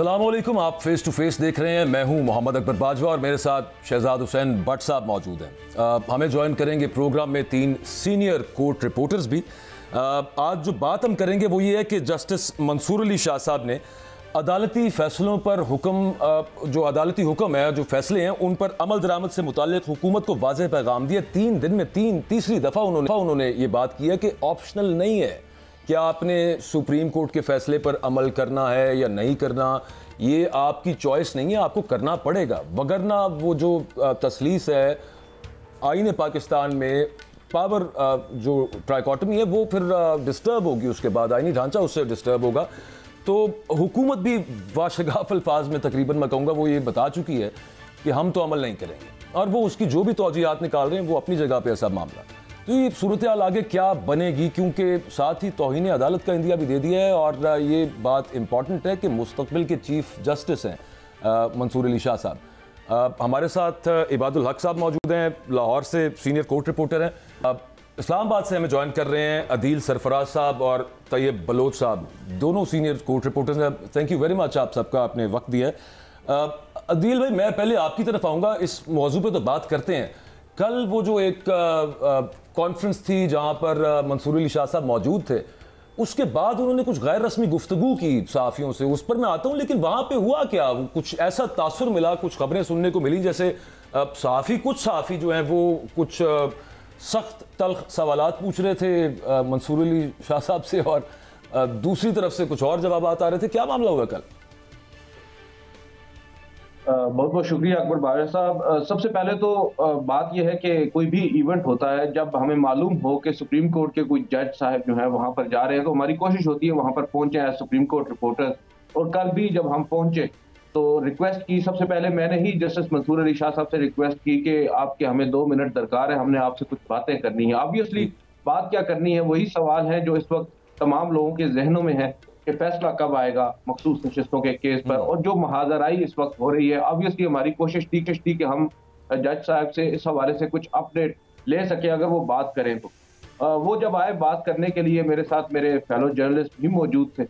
अस्सलाम वालेकुम, आप फेस टू फेस देख रहे हैं। मैं हूं मोहम्मद अकबर बाजवा और मेरे साथ शहजाद हुसैन भट्ट साहब मौजूद हैं। हमें ज्वाइन करेंगे प्रोग्राम में 3 सीनियर कोर्ट रिपोर्टर्स भी। आज जो बात हम करेंगे वो ये है कि जस्टिस मंसूर अली शाह साहब ने अदालती फैसलों पर जो अदालती हुक्म है, जो फैसले हैं, उन पर अमल दरामद से मुताल्लिक हुकूमत को वाज़ेह पैगाम दिया। 3 दिन में तीसरी दफ़ा उन्होंने ये बात की है कि ऑप्शनल नहीं है कि आपने सुप्रीम कोर्ट के फैसले पर अमल करना है या नहीं करना। ये आपकी चॉइस नहीं है, आपको करना पड़ेगा, वगरना वो जो तसलीस है आईन पाकिस्तान में पावर जो ट्राइकॉटमी है वो फिर डिस्टर्ब होगी, उसके बाद आईनी ढांचा उससे डिस्टर्ब होगा। तो हुकूमत भी वाशगाफ अल्फाज में तकरीबन मैं कहूँगा वो ये बता चुकी है कि हम तो अमल नहीं करेंगे, और वो उसकी जो भी तौजीहात निकाल रहे हैं वो अपनी जगह पे ऐसा मामला। तो ये सूरत हाल आगे क्या बनेगी, क्योंकि साथ ही तौहीन अदालत का इंदिया भी दे दिया है। और ये बात इंपॉर्टेंट है कि मुस्तकबिल के चीफ जस्टिस हैं मंसूर अली शाह साहब। हमारे साथ इबादुल हक साहब मौजूद हैं, लाहौर से सीनियर कोर्ट रिपोर्टर हैं। इस्लामाबाद से हमें ज्वाइन कर रहे हैं अदील सरफराज साहब और तैयब बलोच साहब, दोनों सीनियर कोर्ट रिपोर्टर्स हैं। थैंक यू वेरी मच आप सबका आपने वक्त दिया है। अदील भाई, मैं पहले आपकी तरफ आऊँगा, इस मौजू पे तो बात करते हैं। कल वो जो एक कॉन्फ्रेंस थी जहाँ पर मंसूर अली शाह साहब मौजूद थे, उसके बाद उन्होंने कुछ गैर रस्मी गुफ्तगू की सहाफ़ियों से, उस पर मैं आता हूँ। लेकिन वहाँ पे हुआ क्या, कुछ ऐसा तासुर मिला, कुछ खबरें सुनने को मिली जैसे कुछ सहाफ़ी जो हैं वो कुछ सख्त तल्ख सवालात पूछ रहे थे मंसूर अली शाह साहब से, और दूसरी तरफ से कुछ और जवाब आ रहे थे। क्या मामला हुआ कल? बहुत बहुत शुक्रिया अकबर बाजवा साहब। सबसे पहले तो बात यह है कि कोई भी इवेंट होता है, जब हमें मालूम हो कि सुप्रीम कोर्ट के कोई जज साहब जो है वहां पर जा रहे हैं, तो हमारी कोशिश होती है वहां पर पहुंचे एज सुप्रीम कोर्ट रिपोर्टर। और कल भी जब हम पहुंचे तो रिक्वेस्ट की, सबसे पहले मैंने ही जस्टिस मंसूर अली शाह साहब से रिक्वेस्ट की कि आपके हमें 2 मिनट दरकार है, हमने आपसे कुछ बातें करनी है। ऑब्वियसली बात क्या करनी है, वही सवाल है जो इस वक्त तमाम लोगों के जहनों में है कि फैसला कब आएगा मखसूस नशिस्तों के केस पर, और जो महाजराई इस वक्त हो रही है। ऑब्वियसली हमारी कोशिश थी कि हम जज साहब से इस हवाले से कुछ अपडेट ले सके अगर वो बात करें तो। वो जब आए बात करने के लिए, मेरे साथ मेरे फेलो जर्नलिस्ट भी मौजूद थे।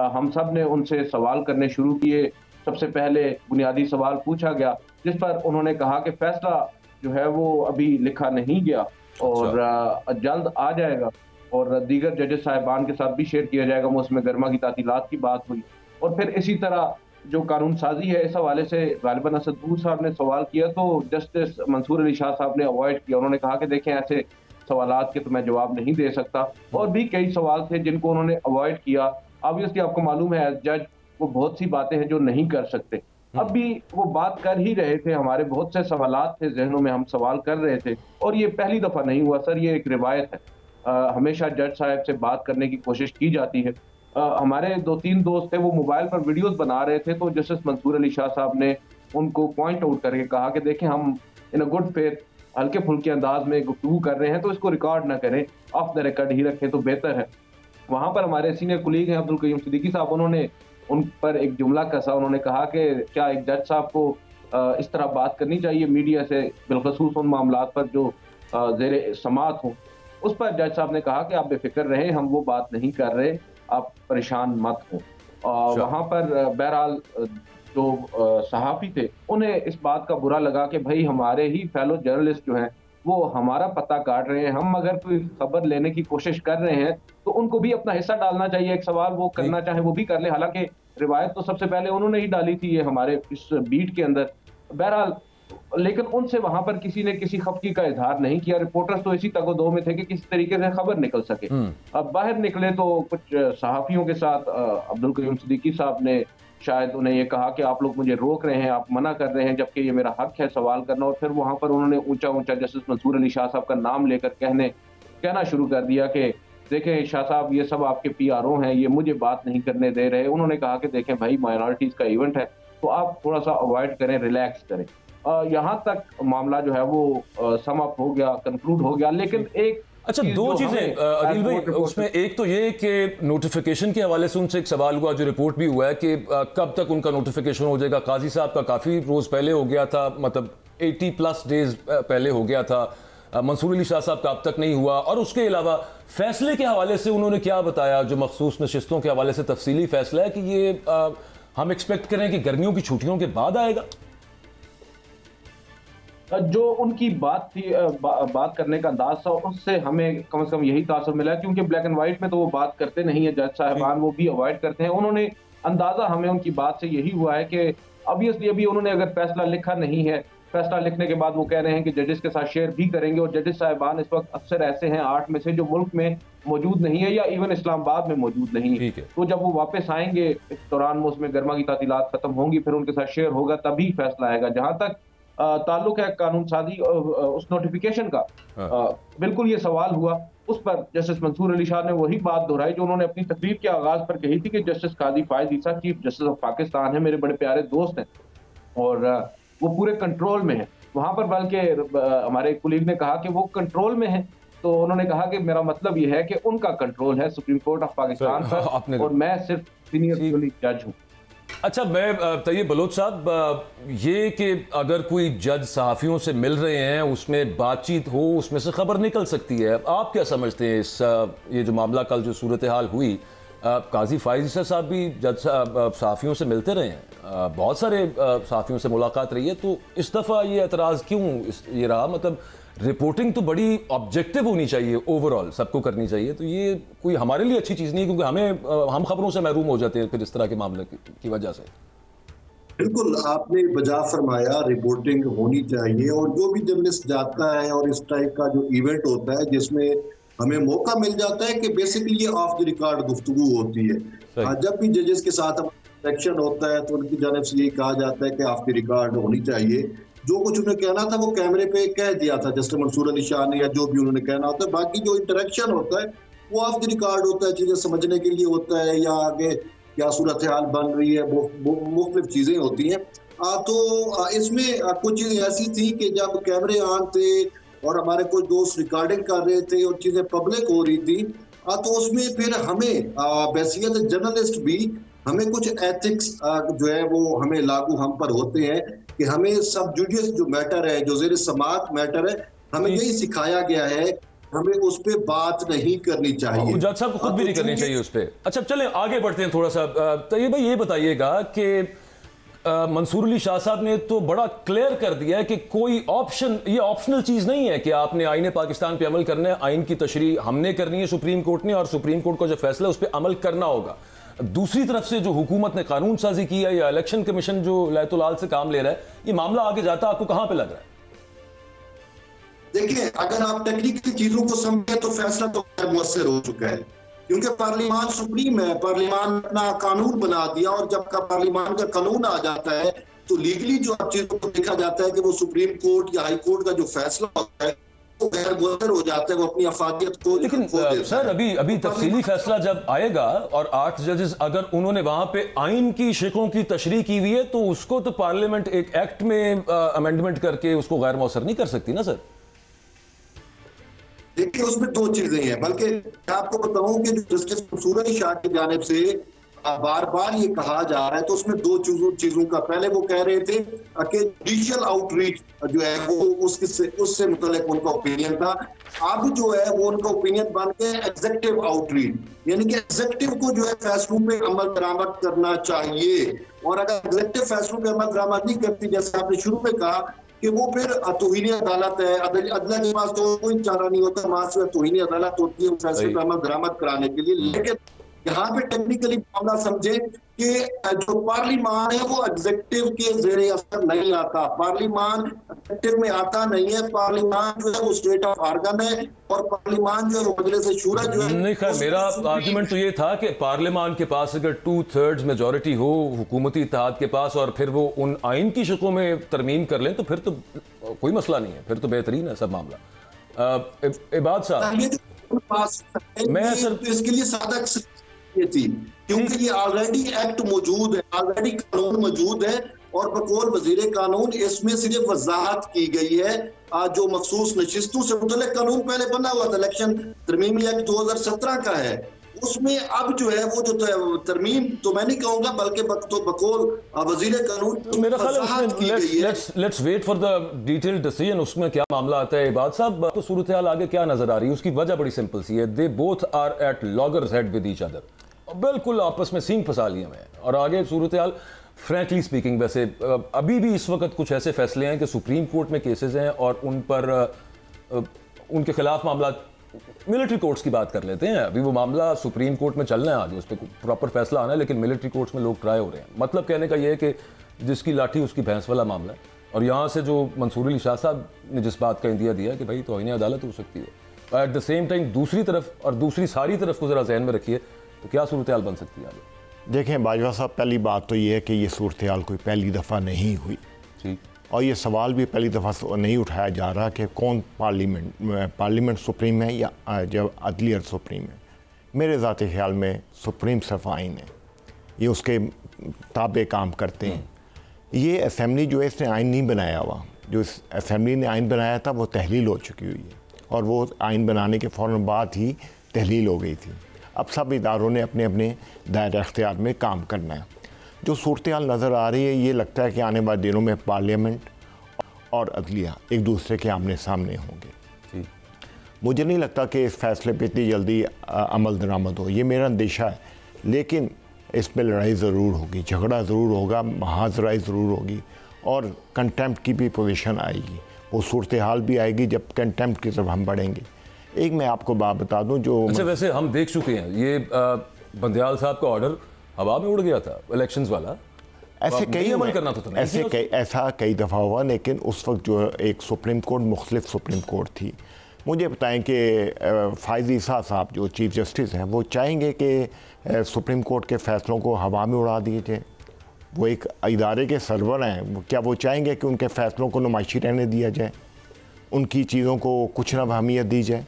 हम सब ने उनसे सवाल करने शुरू किए। सबसे पहले बुनियादी सवाल पूछा गया जिस पर उन्होंने कहा कि फैसला जो है वो अभी लिखा नहीं गया और जल्द आ जाएगा, और दीगर जजेस साहिबान के साथ भी शेयर किया जाएगा। मौसम गर्मा की तातीलात की बात हुई, और फिर इसी तरह जो कानून साजी है इस हवाले से गालिबन असदूर साहब ने सवाल किया, तो जस्टिस मंसूर अली शाह साहब ने अवॉइड किया। उन्होंने कहा कि देखें, ऐसे सवालात के तो मैं जवाब नहीं दे सकता। और भी कई सवाल थे जिनको उन्होंने अवॉइड किया। ऑब्वियसली आपको मालूम है एज जज वो बहुत सी बातें हैं जो नहीं कर सकते। अब भी वो बात कर ही रहे थे, हमारे बहुत से सवालात थे जहनों में, हम सवाल कर रहे थे। और ये पहली दफा नहीं हुआ सर, ये एक रिवायत है। हमेशा जज साहब से बात करने की कोशिश की जाती है। हमारे 2-3 दोस्त थे, वो मोबाइल पर वीडियोस बना रहे थे, तो जस्टिस मंसूर अली शाह साहब ने उनको पॉइंट आउट करके कहा कि देखें, हम इन अ गुड फेथ हल्के फुल्के अंदाज में गुफ्तगू कर रहे हैं, तो इसको रिकॉर्ड ना करें, ऑफ द रिकॉर्ड ही रखें तो बेहतर है। वहां पर हमारे सीनियर कुलीग हैं अब्दुल कयूम सिद्दीकी साहब, उन्होंने उन पर एक जुमला कसा। उन्होंने कहा कि क्या एक जज साहब को इस तरह बात करनी चाहिए मीडिया से, बिलखसूस उन मामलात पर जो ज़ेरे समात हों। उस पर जज साहब ने कहा कि आप बेफिक्र रहें, हम वो बात नहीं कर रहे, आप परेशान मत हो। वहाँ पर बहरहाल जो सहाफ़ी थे उन्हें इस बात का बुरा लगा कि भाई हमारे ही फेलो जर्नलिस्ट जो हैं वो हमारा पता काट रहे हैं, हम अगर कोई खबर लेने की कोशिश कर रहे हैं तो उनको भी अपना हिस्सा डालना चाहिए। एक सवाल वो करना चाहे वो भी कर ले, हालांकि रिवायत तो सबसे पहले उन्होंने ही डाली थी ये हमारे इस बीट के अंदर। बहरहाल लेकिन उनसे वहां पर किसी ने किसी खफगी का इजहार नहीं किया। रिपोर्टर्स तो इसी तगोदो में थे कि किस तरीके से खबर निकल सके। अब बाहर निकले तो कुछ सहाफियों के साथ अब्दुल कयूम सिद्दीकी साहब ने शायद उन्हें ये कहा कि आप लोग मुझे रोक रहे हैं, आप मना कर रहे हैं, जबकि ये मेरा हक है सवाल करना। और फिर वहां पर उन्होंने ऊंचा ऊंचा जस्टिस मंसूर अली शाह साहब का नाम लेकर कहना शुरू कर दिया कि देखें शाह साहब, ये सब आपके PRO हैं, ये मुझे बात नहीं करने दे रहे। उन्होंने कहा कि देखें भाई, माइनॉरिटीज का इवेंट है तो आप थोड़ा सा अवॉइड करें, रिलैक्स करें। यहाँ तक मामला जो है वो सम अप हो गया, कंक्लूड हो गया। लेकिन एक अच्छा, 2 चीजें अदील भाई, उसमें एक तो ये कि नोटिफिकेशन के हवाले से उनसे एक सवाल हुआ, जो रिपोर्ट भी हुआ है कि कब तक उनका नोटिफिकेशन हो जाएगा। काजी साहब का काफी रोज पहले हो गया था, मतलब 80+ डेज पहले हो गया था। मंसूर अली शाह साहब का अब तक नहीं हुआ। और उसके अलावा फैसले के हवाले से उन्होंने क्या बताया, जो मखसूस नशिस्तों के हवाले से तफसीली फैसला है कि ये हम एक्सपेक्ट करें कि गर्मियों की छुट्टियों के बाद आएगा? जो उनकी बात थी, बात करने का अंदाज था, उससे हमें कम से कम यही तासुर मिला, क्योंकि ब्लैक एंड व्हाइट में तो वो बात करते नहीं है जज साहिबान, वो भी अवॉइड करते हैं। उन्होंने अंदाजा हमें उनकी बात से यही हुआ है कि ऑब्वियसली अभी उन्होंने अगर फैसला लिखा नहीं है, फैसला लिखने के बाद वो कह रहे हैं कि जजेस के साथ शेयर भी करेंगे, और जजेस साहिबान इस वक्त अक्सर ऐसे हैं 8 में से जो मुल्क में मौजूद नहीं है या इवन इस्लामाबाद में मौजूद नहीं है। तो जब वो वापस आएंगे इस दौरान मौसम गर्मा की तातीलात खत्म होंगी, फिर उनके साथ शेयर होगा, तभी फैसला आएगा। जहां तक ताल्लुक है कानून साजी उस नोटिफिकेशन का, बिल्कुल ये सवाल हुआ, उस पर जस्टिस मंसूर अली शाह ने वही बात दोहराई जो उन्होंने अपनी तकरीर के आगाज पर कही थी कि justice Qazi Faez Isa chief justice of Pakistan है, मेरे बड़े प्यारे दोस्त हैं और वो पूरे कंट्रोल में है वहां पर। बल्कि हमारे कुलीग ने कहा कि वो कंट्रोल में है, तो उन्होंने कहा कि मेरा मतलब ये है कि उनका कंट्रोल है सुप्रीम कोर्ट ऑफ पाकिस्तान पर, और मैं सिर्फ सीनियर जज हूँ। अच्छा, मैं तैयब बलोच साहब, ये कि अगर कोई जज सहाफ़ियों से मिल रहे हैं, उसमें बातचीत हो, उसमें से खबर निकल सकती है, आप क्या समझते हैं इस ये जो मामला कल जो सूरत हाल हुई, काजी फायज ईसा साहब भी जज सहाफ़ियों से मिलते रहे हैं, बहुत सारे सहाफ़ियों से मुलाकात रही है, तो इस दफ़ा ये एतराज़ क्यों ये रहा? मतलब रिपोर्टिंग तो बड़ी ऑब्जेक्टिव होनी चाहिए, ओवरऑल सबको करनी चाहिए, तो ये कोई हमारे लिए अच्छी चीज़ नहीं है, क्योंकि हम खबरों से महरूम हो जाते हैं फिर इस तरह के मामले की वजह से। बिल्कुल आपने बजा फरमाया, रिपोर्टिंग होनी चाहिए, और जो भी जर्नलिस्ट जाता है और इस टाइप का जो इवेंट होता है जिसमें हमें मौका मिल जाता है कि बेसिकली ऑफ द रिकॉर्ड गुफ्तगू होती है। जब भी जजेस के साथ सेक्शन होता है तो उनकी जानिब से यही कहा जाता है कि ऑफ द रिकॉर्ड होनी चाहिए, जो कुछ उन्हें कहना था वो कैमरे पे कह दिया था जस्टिस मंसूर अली शाह ने, या जो भी उन्होंने कहना होता है। बाकी जो इंटरेक्शन होता है वो ऑफ द रिकॉर्ड होता है, चीजें समझने के लिए होता है, या आगे क्या सूरत हाल बन रही है, मुख्तलिफ चीजें होती हैं। तो इसमें कुछ चीजें ऐसी थी कि जब कैमरे ऑन थे और हमारे कुछ दोस्त रिकॉर्डिंग कर रहे थे और चीजें पब्लिक हो रही थी, तो उसमें फिर हमें बैसियत जर्नलिस्ट भी हमें कुछ एथिक्स जो है वो हमें लागू हम पर होते हैं कि हमें सब जुडियस जो मैटर है, जो ज़ेर समाअत मैटर है, हमें यही सिखाया गया है, हमें उस पे बात नहीं करनी चाहिए। जज साहब को खुद भी नहीं करनी चाहिए उस पे। अच्छा चलें आगे बढ़ते हैं थोड़ा सा। तो ये भाई ये बताइएगा कि मंसूर अली शाह साहब ने तो बड़ा क्लियर कर दिया है कि कोई ऑप्शन, ये ऑप्शनल चीज नहीं है कि आपने आईन पाकिस्तान पे अमल करना है, आइन की तशरीह हमने करनी है सुप्रीम कोर्ट ने, और सुप्रीम कोर्ट का जो फैसला है उस पर अमल करना होगा। दूसरी तरफ से जो हुकूमत ने कानून साजी की है या इलेक्शन कमीशन जो लैतुलाल से काम ले रहा है, ये मामला आगे जाता आपको कहां पे लग रहा है? देखिए, अगर आप टेक्निकल चीजों को समझे तो फैसला तो मुअस्सर हो चुका है, क्योंकि पार्लियामान सुप्रीम है, पार्लियामान अपना कानून बना दिया, और जब का पार्लियामान का कानून आ जाता है तो लीगली जो चीजों को देखा जाता है कि वो सुप्रीम कोर्ट या हाई कोर्ट का जो फैसला होता है वो गैर मुअत्तर हो जाता है, वो अपनी अफादियत को। लेकिन सर अभी तफसीली फैसला जब आएगा और 8 जजेस अगर उन्होंने वहां पे आइन की शिकों की तशरीह की हुई है तो उसको तो पार्लियामेंट एक एक्ट में अमेंडमेंट करके उसको गैर मुअस्सर नहीं कर सकती ना सर? देखिए, उसमें दो चीजें हैं, बल्कि मैं आपको बताऊं कि जस्टिस मंसूर अली शाह की जानिब से बार बार ये कहा जा रहा है, तो उसमें दो चीजों का, पहले वो कह रहे थे कि जुडिशियल आउटरीच जो है वो उससे मुतल्लिक उनका ओपिनियन था। अब जो है वो उनका ओपिनियन बन के एग्जेक्टिव आउटरीच, यानी कि एग्जेक्टिव को जो है फैसलों पे अमल दरामद करना चाहिए, और अगर एग्जेक्टिव फैसलों पे अमल दरामद नहीं करती, जैसे आपने शुरू में कहा कि वो फिर तौहीन अदालत है, अदला के पास तो कोई चारा नहीं होता, वहां से तौहीन अदालत होती है फैसले पर अमल दरामद कराने के लिए। लेकिन यहाँ पे टेक्निकली मामला समझे कि जो पार्लियामान है वो एग्जेक्टिव के ज़ेरे असर नहीं आता, पार्लियामान एग्जेक्टिव में आता नहीं है, पार्लियामान जो है वो स्टेट ऑफ ऑर्गन है, और पार्लियामान जो है वो मजलिस शूरा जो है। नहीं खैर, मेरा आर्गुमेंट तो ये था कि पार्लियामान के पास अगर 2/3 मेजॉरिटी हो हुकूमती इत्तेहाद के पास, और फिर वो उन आइन की शिकों में तरमीम कर लें तो फिर तो कोई मसला नहीं है, फिर तो बेहतरीन है सब मामला। इबाद साहब, मैं सर इसके लिए सादा ये थी, क्योंकि ये ऑलरेडी एक्ट मौजूद है, ऑलरेडी कानून मौजूद है, और बकौल वजीर कानून इसमें सिर्फ वजाहत की गई है जो मखसूस नशिस्तों से मुतल्लिक कानून पहले बना हुआ था, इलेक्शन तरमीमी एक्ट 2017 का है, उसमें अब जो है वो जो तरमीम तो मैं नहीं कहूंगा बल्कि बकौल वजीर कानून मेरा ख्याल है let's wait for the detailed decision, उसमें क्या मामला आता है। इबाद साहब, तो सूरत हाल आगे क्या नजर आ रही है? उसकी वजह बड़ी सिंपल सी है, they both are at loggerheads with each other, बिल्कुल आपस में सींग फंसा लिए हैं। और आगे सूरत हाल फ्रैंकली स्पीकिंग, वैसे अभी भी इस वक्त कुछ ऐसे फैसले हैं कि सुप्रीम कोर्ट में केसेस हैं और उन पर उनके खिलाफ मामला, मिलिट्री कोर्ट्स की बात कर लेते हैं, अभी वो मामला सुप्रीम कोर्ट में चलना है, आज उस पर प्रॉपर फैसला आना है, लेकिन मिलिट्री कोर्ट्स में लोग ट्राई हो रहे हैं। मतलब कहने का ये है कि जिसकी लाठी उसकी भैंस वाला मामला है। और यहाँ से जो मंसूर अली शाह साहब ने जिस बात का इंदिया दिया कि भाई तौहीन अदालत हो सकती है, एट द सेम टाइम दूसरी तरफ और दूसरी सारी तरफ को ज़रा जहन में रखिए तो क्या सूरत हाल बन सकती है आगे? देखें बाजवा साहब, पहली बात तो ये है कि ये सूरत हाल कोई पहली दफ़ा नहीं हुई ठीक, और ये सवाल भी पहली दफ़ा नहीं उठाया जा रहा कि कौन पार्लियामेंट सुप्रीम है या जब अदलियत सुप्रीम है। मेरे ज़ाती ख्याल में सुप्रीम सिर्फ आइन है, ये उसके ताबे काम करते हैं। ये असेंबली जो है इसने आइन नहीं बनाया हुआ, जो इस असेंबली ने आइन बनाया था वो तहलील हो चुकी हुई है और वो आइन बनाने के फ़ौरन बाद ही तहलील हो गई थी। अब सब इदारों ने अपने अपने दायरा इख्तियार में काम करना है। जो सूरत हाल नज़र आ रही है, ये लगता है कि आने वाले दिनों में पार्लियामेंट और अदलिया एक दूसरे के आमने सामने होंगे। मुझे नहीं लगता कि इस फैसले पर इतनी जल्दी अमल दरामद हो, ये मेरा अंदेशा है। लेकिन इसमें लड़ाई ज़रूर होगी, झगड़ा ज़रूर होगा, महाजराई ज़रूर होगी और कंटेम्प्ट की भी पोजीशन आएगी। वो सूरत हाल भी आएगी जब कंटेम्प्ट की तरफ हम बढ़ेंगे। एक मैं आपको बात बता दूं, जो अच्छा वैसे हम देख चुके हैं ये बंदयाल साहब का ऑर्डर हवा में उड़ गया था इलेक्शंस वाला, ऐसे कई अमल करना तो ऐसा कई दफ़ा हुआ, लेकिन उस वक्त जो एक सुप्रीम कोर्ट मुख्तलिफ सुप्रीम कोर्ट थी। मुझे बताएं कि फ़ाइज़ ईसा साहब जो चीफ़ जस्टिस हैं वो चाहेंगे कि सुप्रीम कोर्ट के फ़ैसलों को हवा में उड़ा दिए जाए? वो एक इदारे के सर्वर हैं, क्या वो चाहेंगे कि उनके फ़ैसलों को नुमाइशी रहने दिया जाए, उनकी चीज़ों को कुछ ना अहमियत दी जाए?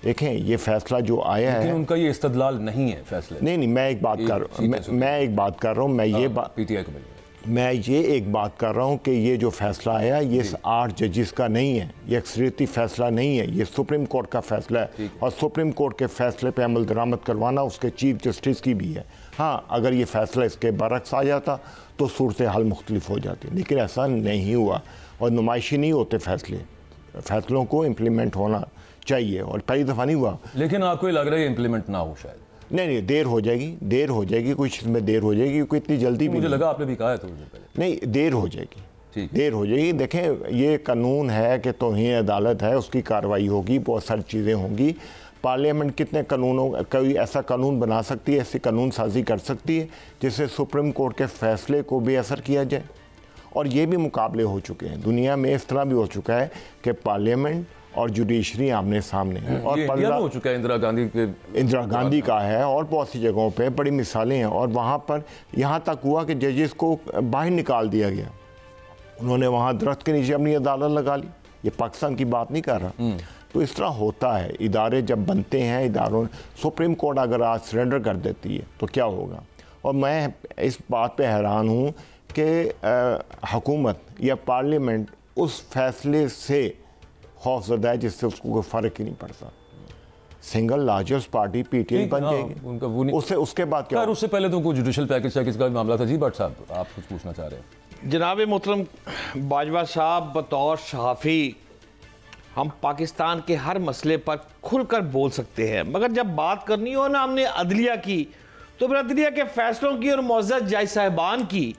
देखें ये फ़ैसला जो आया है, उनका ये इस्तदलाल नहीं है फैसले। नहीं मैं एक बात कर रहा हूँ, मैं एक बात कर रहा हूँ, मैं ये एक बात कर रहा हूँ कि ये जो फैसला आया ये 8 जजेस का नहीं है, ये अक्सरियती फैसला नहीं है, ये सुप्रीम कोर्ट का फैसला है और सुप्रीम कोर्ट के फैसले पे अमल दरामद करवाना उसके चीफ जस्टिस की भी है। हाँ, अगर ये फैसला इसके बरक्स आ जाता तो सूरत हाल मुख्तलिफ हो जाती, लेकिन ऐसा नहीं हुआ और नुमाइशी नहीं होते फैसलों को इम्प्लीमेंट होना चाहिए और पहली दफ़ा नहीं हुआ। लेकिन आपको ये लग रहा है इम्प्लीमेंट ना हो शायद? नहीं, देर हो जाएगी, कुछ इसमें देर हो जाएगी, क्योंकि इतनी जल्दी भी मुझे लगा आपने भी कहा है थोड़ी देर पहले। नहीं, देर हो जाएगी। देखें ये कानून है कि तौहीन अदालत है, उसकी कार्रवाई होगी, बहुत सारी चीज़ें होंगी। पार्लियामेंट कितने कानूनों, कोई ऐसा कानून बना सकती है, ऐसी कानून साजी कर सकती है जिससे सुप्रीम कोर्ट के फैसले को बेअसर किया जाए। और ये भी मुकाबले हो चुके हैं दुनिया में, इस तरह भी हो चुका है कि पार्लियामेंट और जुडिशरी आमने सामने है। और हो चुका है इंदिरा गांधी का है और बहुत सी जगहों पे बड़ी मिसालें हैं। और वहाँ पर यहाँ तक हुआ कि जजेस को बाहर निकाल दिया गया, उन्होंने वहाँ दरख्त के नीचे अपनी अदालत लगा ली। ये पाकिस्तान की बात नहीं कर रहा। तो इस तरह होता है, इदारे जब बनते हैं, इदारों सुप्रीम कोर्ट अगर आज सरेंडर कर देती है तो क्या होगा। और मैं इस बात पर हैरान हूँ कि हुकूमत या पार्लियामेंट उस फैसले से खौफजदा है जिससे उसको कोई फ़र्क ही नहीं पड़ता। सिंगल लार्जेस्ट पार्टी पीटीआई बन जाएगी, उसके बाद क्या? उससे पहले तो कोई जुडिशल पैकेज का मामला था। जी भट्ट साहब, आप कुछ पूछना चाह रहे हैं? जनाब मोहतरम बाजवा साहब, बतौर सहाफ़ी हम पाकिस्तान के हर मसले पर खुलकर बोल सकते हैं, मगर जब बात करनी हो ना हमने अदलिया की, तो फिर अदलिया के फैसलों की और मुअज़्ज़ज़ जज साहिबान की,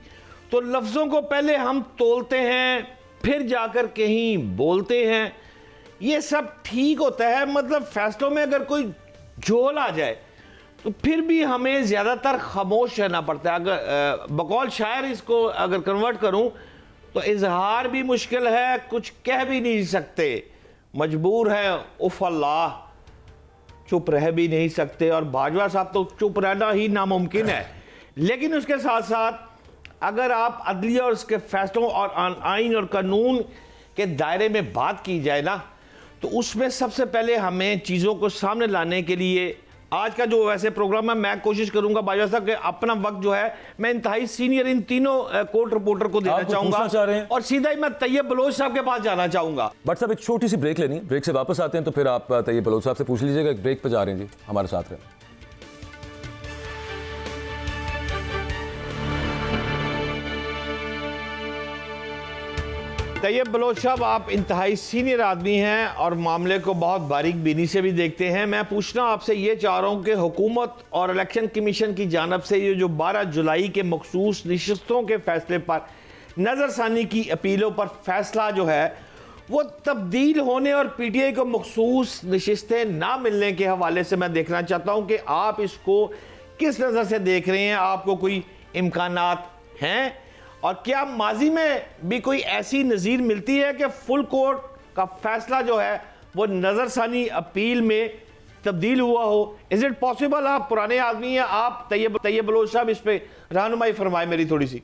तो लफ्ज़ों को पहले हम तोलते हैं फिर जाकर कहीं बोलते हैं। ये सब ठीक होता है, मतलब फैसलों में अगर कोई झोल आ जाए तो फिर भी हमें ज़्यादातर खामोश रहना पड़ता है। अगर बकौल शायर इसको अगर कन्वर्ट करूं तो इजहार भी मुश्किल है, कुछ कह भी नहीं सकते, मजबूर है उफ अल्लाह, चुप रह भी नहीं सकते। और बाजवा साहब तो चुप रहना ही नामुमकिन है। लेकिन उसके साथ साथ अगर आप अदलिया और उसके फैसलों और आइन और कानून के दायरे में बात की जाए ना, तो उसमें सबसे पहले हमें चीज़ों को सामने लाने के लिए आज का जो वैसे प्रोग्राम है, मैं कोशिश करूंगा बाजवा साहब कि अपना वक्त जो है मैं इंतहाई सीनियर इन तीनों कोर्ट रिपोर्टर को देना चाहूंगा और सीधा ही मैं तैयब बलोच साहब के पास जाना चाहूंगा। बट साहब एक छोटी सी ब्रेक लेनी है, ब्रेक से वापस आते हैं तो फिर आप तैयब बलोच साहब से पूछ लीजिएगा। एक ब्रेक पर जा रहे हैं जी, हमारे साथ रहें। तैयब बलोच साहब, आप इंतहाई सीनियर आदमी हैं और मामले को बहुत बारीक बीनी से भी देखते हैं। मैं पूछना आपसे ये चाह रहा हूँ कि हुकूमत और इलेक्शन कमीशन की जानब से ये जो 12 जुलाई के मखसूस नशिस्तों के फैसले पर नज़रसानी की अपीलों पर फैसला जो है वो तब्दील होने और PTI को मखसूस नशिस्तें ना मिलने के हवाले से मैं देखना चाहता हूँ कि आप इसको किस नज़र से देख रहे हैं। आपको कोई इम्कानात हैं और क्या माजी में भी कोई ऐसी नज़ीर मिलती है कि फुल कोर्ट का फैसला जो है वो नज़रसानी अपील में तब्दील हुआ हो? Is it possible? आप पुराने आदमी हैं, आप तैयब बलोच साहब इस पे रहनुमाई फरमाए मेरी थोड़ी सी।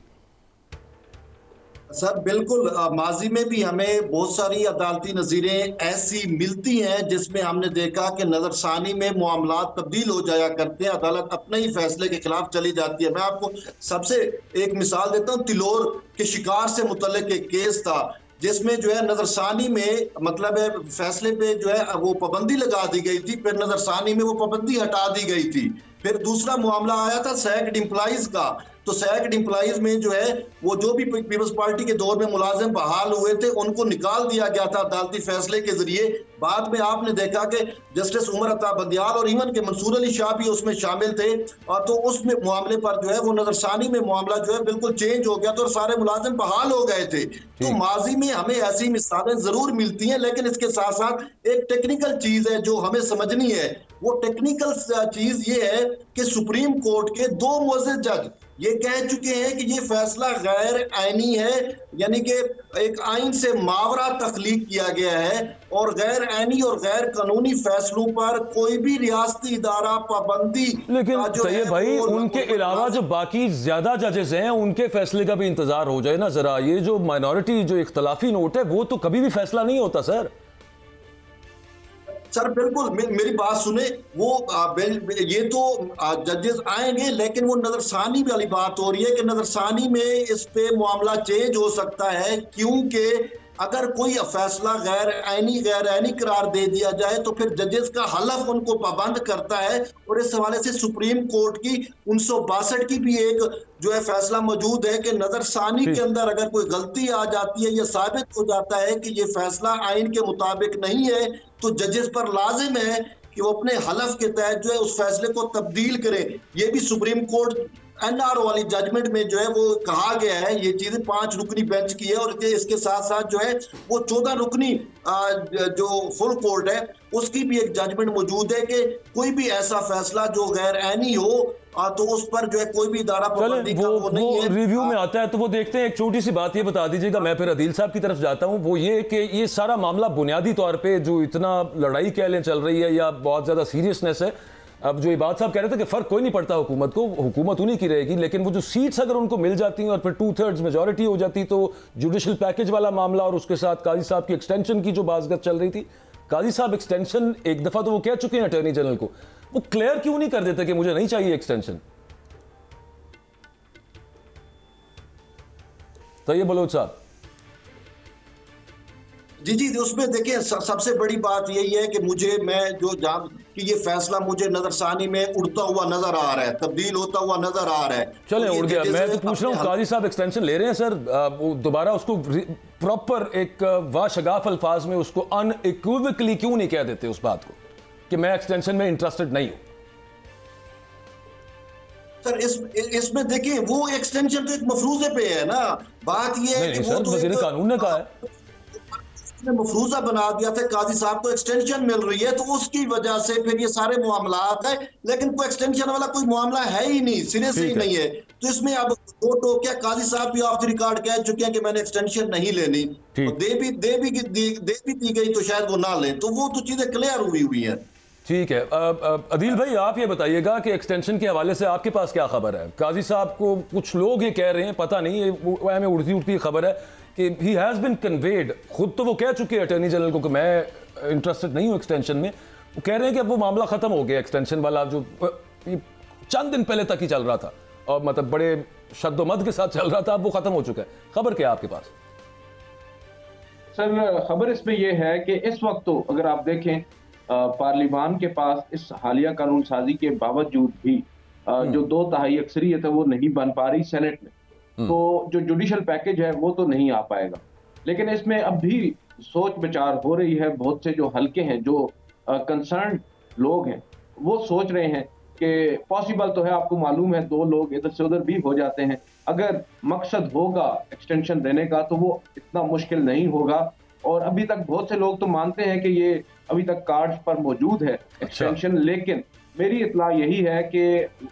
सर बिल्कुल, माजी में भी हमें बहुत सारी अदालती नज़ीरें ऐसी मिलती हैं जिसमें हमने देखा कि नज़रसानी में मामलात तब्दील हो जाया करते हैं, अदालत अपने ही फैसले के खिलाफ चली जाती है। मैं आपको सबसे एक मिसाल देता हूँ। तिलोर के शिकार से मुतल्लिक एक केस था जिसमें जो है नज़रसानी में मतलब है फैसले पे जो है वो पाबंदी लगा दी गई थी, फिर नज़रसानी में वो पाबंदी हटा दी गई थी। फिर दूसरा मामला आया था सैक्ड एम्प्लॉइज का, तो सैक्ड एम्प्लॉइज में जो है वो जो भी पीपल्स पार्टी के दौर में मुलाजिम बहाल हुए थे उनको निकाल दिया गया था अदालती फैसले के जरिए। बाद में आपने देखा कि जस्टिस उमर अता बंदियाल और इवन के मंसूर अली शाह भी उसमें शामिल थे, और तो उस मामले पर जो है वो नजरसानी में मामला जो है बिल्कुल चेंज हो गया था और सारे मुलाजिम बहाल हो गए थे। तो माजी में हमें ऐसी मिसालें जरूर मिलती हैं, लेकिन इसके साथ साथ एक टेक्निकल चीज है जो हमें समझनी है। वो टेक्निकल चीज ये है कि सुप्रीम कोर्ट के 2 मुअज़्ज़िज़ जज ये कह चुके हैं कि ये फैसला गैर आईनी है, यानी कि एक आइन से मावरा तख्लीक किया गया है और गैर आईनी और गैर कानूनी फैसलों पर कोई भी रियासती इदारा पाबंदी। लेकिन तैयब भाई, उनके अलावा जो बाकी ज्यादा जजेस हैं उनके फैसले का भी इंतजार हो जाए ना जरा। ये जो माइनॉरिटी जो इख्तलाफी नोट है वो तो कभी भी फैसला नहीं होता सर। सर बिल्कुल, मेरी बात सुने, वो ये तो जजेस आएंगे, लेकिन वो नजरसानी वाली बात हो रही है कि नजरसानी में इस पे मामला चेंज हो सकता है, क्योंकि अगर कोई फैसला गैर आईनी करार दे दिया जाए तो फिर जजेस का हलफ उनको पाबंद करता है। और इस हवाले से सुप्रीम कोर्ट की 1962 की भी एक जो है फैसला मौजूद है कि नजरसानी के अंदर अगर कोई गलती आ जाती है या साबित हो जाता है कि ये फैसला आइन के मुताबिक नहीं है तो जजेस पर लाजिम है कि वो अपने हलफ के तहत जो है उस फैसले को तब्दील करें। ये भी सुप्रीम कोर्ट NR वाली जजमेंट में जो है वो कहा गया है। ये चीजें 5 रुकनी बेंच की है और इसके साथ साथ जो है वो 14 रुकनी जो फुल कोर्ट है उसकी भी एक जजमेंट मौजूद है कि कोई भी ऐसा फैसला जो गैर आईनी हो तो उस पर जो है कोई भी इदारा पाबंदी का वो नहीं है। रिव्यू में आता है तो वो देखते हैं। एक छोटी सी बात ये बता दीजिएगा, मैं फिर अदील साहब की तरफ जाता हूं। वो ये कि ये सारा मामला बुनियादी तौर पे जो इतना लड़ाई कह लें चल रही है या बहुत ज्यादा सीरियसनेस है, अब जो इबाद साहब कह रहे थे कि फर्क कोई नहीं पड़ता हुकूमत को, हुकूमत उन्हीं की रहेगी, लेकिन वो जो सीट्स अगर उनको मिल जाती हैं और फिर 2/3 मेजॉरिटी हो जाती तो जुडिशल पैकेज वाला मामला और उसके साथ काजी साहब की एक्सटेंशन की जो बाज़गत चल रही थी, काजी साहब एक्सटेंशन एक दफा तो वो कह चुके हैं अटॉर्नी जनरल को, वो क्लियर क्यों नहीं कर देते कि मुझे नहीं चाहिए एक्सटेंशन? तैयब बलोच साहब। जी, उसमें देखिए सबसे बड़ी बात यही है कि मैं जो जान कि ये फैसला मुझे नजरसानी में उड़ता हुआ नजर आ रहा है, तब्दील होता हुआ नजर आ रहा है। चले उड़ गया। मैं तो पूछ रहा हूँ, काजी साहब एक्सटेंशन ले रहे हैं सर, दोबारा उसको प्रॉपर एक वाशगाफ अल्फाज में उसको अनइक्विवोकली क्यों नहीं कह देते उस बात को कि मैं एक्सटेंशन में इंटरेस्टेड नहीं हूं? सर इसमें देखिए वो एक्सटेंशन तो एक मफरूजे पे है ना। बात ये है कि वो तो वज़ीर कानून ने कहा है, मफरूजा बना दिया था, काजी साहब को एक्सटेंशन मिल रही है तो उसकी वजह से फिर ये सारे मामलात है, लेकिन कोई एक्सटेंशन वाला कोई मामला है ही नहीं, सिरे से ही नहीं है। तो इसमें अब दो टोकिया काजी साहब भी ऑफ द रिकॉर्ड कह चुके हैं कि मैंने एक्सटेंशन नहीं लेनी, दे भी दी गई तो शायद वो ना लें, तो वो तो चीजें क्लियर हुई है। ठीक है। अदील भाई आप ये बताइएगा कि एक्सटेंशन के हवाले से आपके पास क्या खबर है? काजी साहब को कुछ लोग ये कह रहे हैं, पता नहीं, ये में उड़ती खबर है कि ही हैज़ बिन कन्वेड, खुद तो वो कह चुके हैं अटॉर्नी जनरल को कि मैं इंटरेस्टेड नहीं हूँ एक्सटेंशन में। वो कह रहे हैं कि अब वो मामला खत्म हो गया, एक्सटेंशन वाला जो चंद दिन पहले तक ही चल रहा था और मतलब बड़े शद्दोमद के साथ चल रहा था, अब वो खत्म हो चुका है। खबर क्या है आपके पास? सर खबर इसमें यह है कि इस वक्त तो अगर आप देखें पार्लिमान के पास इस हालिया कानून साजी के बावजूद भी जो 2/3 अक्सरियत है वो नहीं बन पा रही सेनेट में, तो जो जुडिशल पैकेज है वो तो नहीं आ पाएगा। लेकिन इसमें अब भी सोच विचार हो रही है। बहुत से जो हल्के हैं, जो कंसर्न लोग हैं, वो सोच रहे हैं कि पॉसिबल तो है, आपको मालूम है 2 लोग इधर से उधर भी हो जाते हैं। अगर मकसद होगा एक्सटेंशन देने का तो वो इतना मुश्किल नहीं होगा। और अभी तक बहुत से लोग तो मानते हैं कि ये अभी तक कार्ड्स पर मौजूद है एक्सटेंशन, लेकिन मेरी इत्तला यही है कि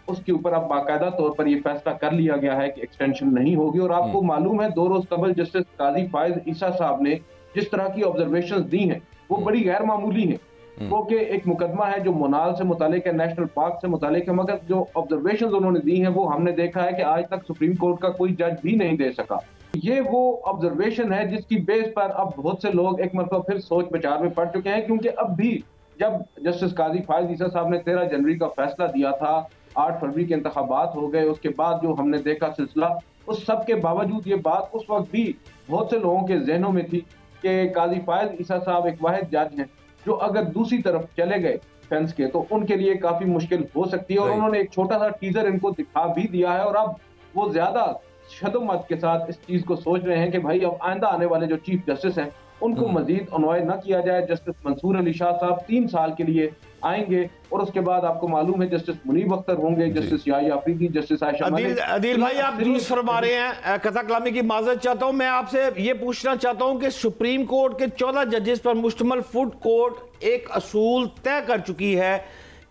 उसके ऊपर अब बाकायदा तौर पर ये फैसला कर लिया गया है कि एक्सटेंशन नहीं होगी। और आपको मालूम है 2 रोज कबल जस्टिस काजी फायज ईसा साहब ने जिस तरह की ऑब्जर्वेशंस दी हैं वो बड़ी गैर मामूली हैं। वो कि एक मुकदमा है जो मोनाल से मुतालिक है, नेशनल पार्क से मुतालिक है, मगर जो ऑब्जर्वेशंस उन्होंने दी हैं वो हमने देखा है कि आज तक सुप्रीम कोर्ट का कोई जज भी नहीं दे सका। ये वो ऑब्जर्वेशन है जिसकी बेस पर अब बहुत से लोग एक मरतबा फिर सोच विचार में पड़ चुके हैं, क्योंकि अब भी जब जस्टिस काजी फायज ईसा साहब ने 13 जनवरी का फैसला दिया था, 8 फरवरी के इंतखाबात हो गए, उसके बाद जो हमने देखा सिलसिला, उस सब के बावजूद ये बात उस वक्त भी बहुत से लोगों के जहनों में थी कि काजी फायज ईसा साहब एक वाहिद जज हैं जो अगर दूसरी तरफ चले गए फेंस के तो उनके लिए काफी मुश्किल हो सकती है। और उन्होंने एक छोटा सा टीजर इनको दिखा भी दिया है और अब वो ज्यादा शदोमत के साथ इस चीज को सोच रहे हैं कि भाई अब आइंदा आने वाले जो चीफ जस्टिस हैं उनको मजीद अनॉय न किया जाए। जस्टिस मंसूर अली शाह साहब 3 साल के लिए आएंगे और उसके बाद आपको मालूम है जस्टिस मुनीब अख्तर होंगे, जस्टिस याहिया अफरीदी, जस्टिस आयशा मलिक। अदील भाई आप दुरुस्त फरमा रहे हैं, कथा कलामी की माजरत चाहता हूं। मैं आपसे ये पूछना चाहता हूं कि सुप्रीम कोर्ट के 14 जजेस पर मुश्तमल फुट कोर्ट एक असूल तय कर चुकी है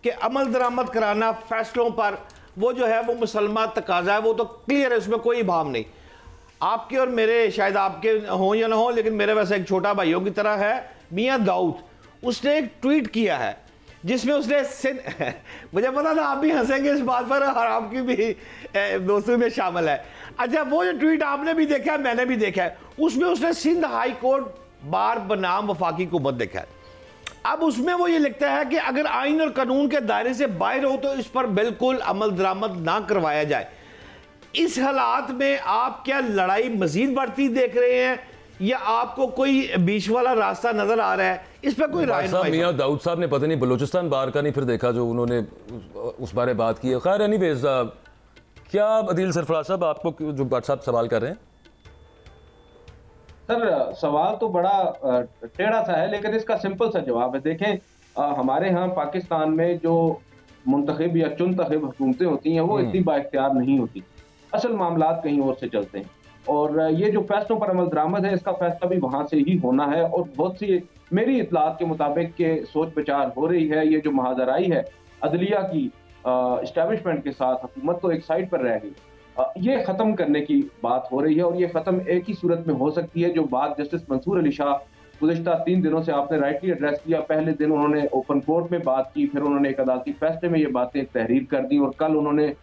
कि अमल दरामद कराना फैसलों पर वो जो है वो मुसलमान तकाजा है, वो तो क्लियर है, उसमें कोई भाव नहीं। आपके और मेरे, शायद आपके हों या ना हो, लेकिन मेरे वैसे एक छोटा भाइयों की तरह है, मियां दाऊद, उसने एक ट्वीट किया है जिसमें उसने मुझे पता था आप भी हंसेंगे इस बात पर और आपकी भी दोस्तों में शामिल है। अच्छा, वो जो ट्वीट आपने भी देखा है, मैंने भी देखा है, उसमें उसने सिंध हाई कोर्ट बार बनाम वफाकी हुकूमत देखा है। अब उसमें वो ये लिखता है कि अगर आइन और कानून के दायरे से बाहर हो तो इस पर बिल्कुल अमल दरामद ना करवाया जाए। इस हालात में आप क्या लड़ाई मजीद बढ़ती देख रहे हैं या आपको कोई बीच वाला रास्ता नजर आ रहा है? इस पर कोई राय नहीं? मियां दाऊद साहब ने पता नहीं बलूचिस्तान बार का नहीं फिर देखा जो उन्होंने उस बारे बात की है। खैर एनीवेज, क्या अदील सरफराज साहब आपको जो भट्ट साहब सवाल कर रहे हैं? सर सवाल तो बड़ा टेढ़ा सा है लेकिन इसका सिंपल सा जवाब है। देखें, हमारे यहाँ पाकिस्तान में जो मुंतखब या चुनतखब हुकूमतें होती हैं वो इतनी बाइख्तियार नहीं होती। असल मामलात कहीं और से चलते हैं और ये जो फैसलों पर अमल दरामद है इसका फैसला भी वहां से ही होना है। और बहुत सी मेरी इतलात के मुताबिक के सोच विचार हो रही है। ये जो महाजराई है अदलिया की इस्टेब्लिशमेंट के साथ, हुकूमत तो एक साइड पर रह गई, ये खत्म करने की बात हो रही है। और ये खत्म एक ही सूरत में हो सकती है, जो बात जस्टिस मंसूर अली शाह गुज़िश्ता 3 दिनों से आपने राइटली एड्रेस किया। पहले दिन उन्होंने ओपन कोर्ट में बात की, फिर उन्होंने एक अदालती फैसले में ये बातें तहरीर कर दी और कल उन्होंने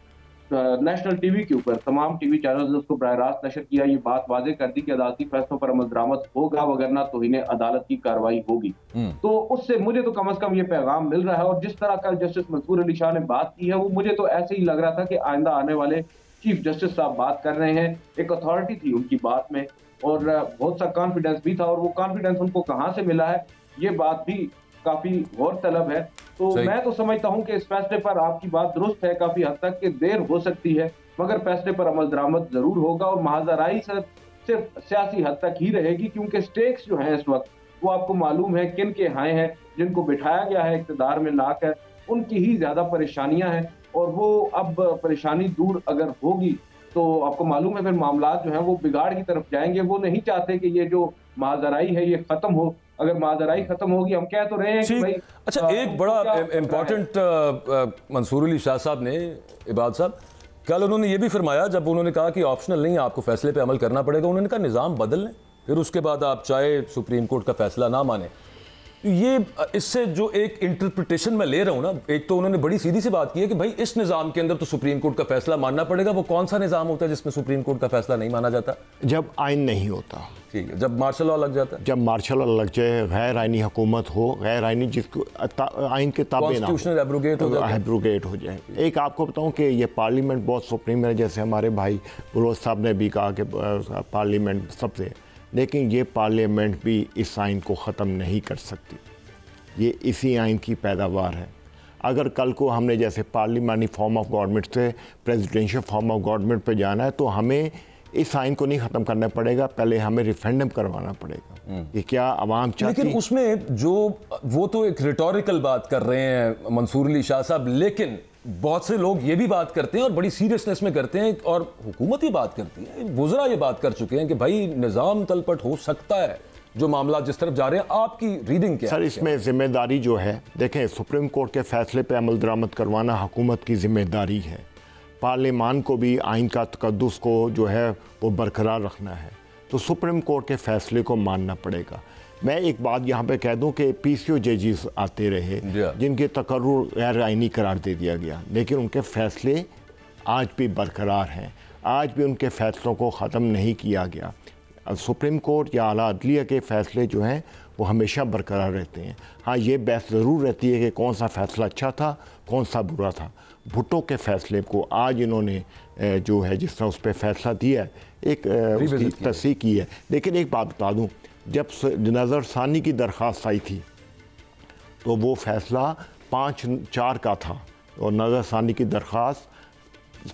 नेशनल टीवी के ऊपर तमाम टीवी चैनल्स ने उसको बराह रास्त नशर किया। ये बात वाज़ेह कर दी कि अदालती फैसलों पर अमल दरामद होगा, वगरना तो इन्हें अदालत की कार्रवाई होगी। तो उससे मुझे तो कम से कम ये पैगाम मिल रहा है। और जिस तरह कल जस्टिस मंसूर अली शाह ने बात की है वो मुझे तो ऐसे ही लग रहा था कि आइंदा आने वाले चीफ जस्टिस साहब बात कर रहे हैं। एक अथॉरिटी थी उनकी बात में और बहुत सा कॉन्फिडेंस भी था और वो कॉन्फिडेंस उनको कहाँ से मिला है ये बात भी काफी गौर तलब है। तो मैं तो समझता हूं कि इस फैसले पर आपकी बात दुरुस्त है काफी हद तक कि देर हो सकती है मगर फैसले पर अमल दरामद जरूर होगा। और महाजराई सिर्फ सियासी हद तक ही रहेगी क्योंकि स्टेक्स जो हैं इस वक्त वो आपको मालूम है किन के हाई हैं, जिनको बिठाया गया है इक़्तिदार में लाकर उनकी ही ज्यादा परेशानियां हैं। और वो अब परेशानी दूर अगर होगी तो आपको मालूम है फिर मामलात जो हैं वो बिगाड़ की तरफ जाएंगे। वो नहीं चाहते कि ये जो महाजराई है ये खत्म हो। अगर महाजराई खत्म होगी, हम कह तो रहे हैं कि भाई अच्छा एक बड़ा इम्पोर्टेंट मंसूर अली शाह साहब ने, इबाद साहब, कल उन्होंने ये भी फरमाया जब उन्होंने कहा कि ऑप्शनल नहीं, आपको फैसले पे अमल करना पड़ेगा। उन्होंने कहा निज़ाम बदल लें, फिर उसके बाद आप चाहे सुप्रीम कोर्ट का फैसला ना माने। ये इससे जो एक इंटरप्रिटेशन मैं ले रहा हूँ ना, एक तो उन्होंने बड़ी सीधी सी बात की है कि भाई इस निज़ाम के अंदर तो सुप्रीम कोर्ट का फैसला मानना पड़ेगा। वो कौन सा निज़ाम होता है जिसमें सुप्रीम कोर्ट का फैसला नहीं माना जाता? जब आइन नहीं होता, ठीक है, जब मार्शल लॉ लग जाता है, जब मार्शल लॉ लग जाए, गैर आइनी हुकूमत हो, गैर आइनी जिसको आइन के ताबे ना हो, एब्रोगेट हो जाए। एक आपको बताऊं कि ये पार्लियामेंट बहुत सुप्रीम है, जैसे हमारे भाई बलोच साहब ने भी कहा कि पार्लियामेंट सबसे, लेकिन ये पार्लियामेंट भी इस आइन को ख़त्म नहीं कर सकती। ये इसी आइन की पैदावार है। अगर कल को हमने जैसे पार्लियामानी फॉर्म ऑफ गवर्नमेंट से प्रेसिडेंशियल फॉर्म ऑफ गवर्नमेंट पे जाना है तो हमें इस आइन को नहीं ख़त्म करना पड़ेगा, पहले हमें रेफरेंडम करवाना पड़ेगा कि क्या आवाम चाहती। लेकिन उसमें जो वो तो एक रिटोरिकल बात कर रहे हैं मंसूर अली शाह साहब, लेकिन बहुत से लोग ये भी बात करते हैं और बड़ी सीरियसनेस में करते हैं, और हुकूमत ही बात करती है, वुज़रा ये बात कर चुके हैं कि भाई निज़ाम तलपट हो सकता है जो मामला जिस तरफ जा रहे हैं। आपकी रीडिंग क्या सर? इसमें जिम्मेदारी जो है, देखें, सुप्रीम कोर्ट के फैसले पे अमल दरामद करवाना हुकूमत की जिम्मेदारी है। पार्लियामान को भी आइन का तकद्दुस को जो है वो बरकरार रखना है, तो सुप्रीम कोर्ट के फैसले को मानना पड़ेगा। मैं एक बात यहाँ पे कह दूँ कि PCO जजेस आते रहे जिनके तकर्रुर गैर आइनी करार दे दिया गया, लेकिन उनके फैसले आज भी बरकरार हैं, आज भी उनके फैसलों को ख़त्म नहीं किया गया। सुप्रीम कोर्ट या आला अदलिया के फैसले जो हैं वो हमेशा बरकरार रहते हैं। हाँ, ये बहस ज़रूर रहती है कि कौन सा फ़ैसला अच्छा था, कौन सा बुरा था। भुट्टो के फ़ैसले को आज इन्होंने जो है जिस तरह उस पर फैसला दिया है, एक उसकी तस्दीक की है। लेकिन एक बात बता दूँ, जब नज़रसानी की दरख्वास्त आई थी तो वो फ़ैसला 5-4 का था और नज़रसानी की दरख्वास्त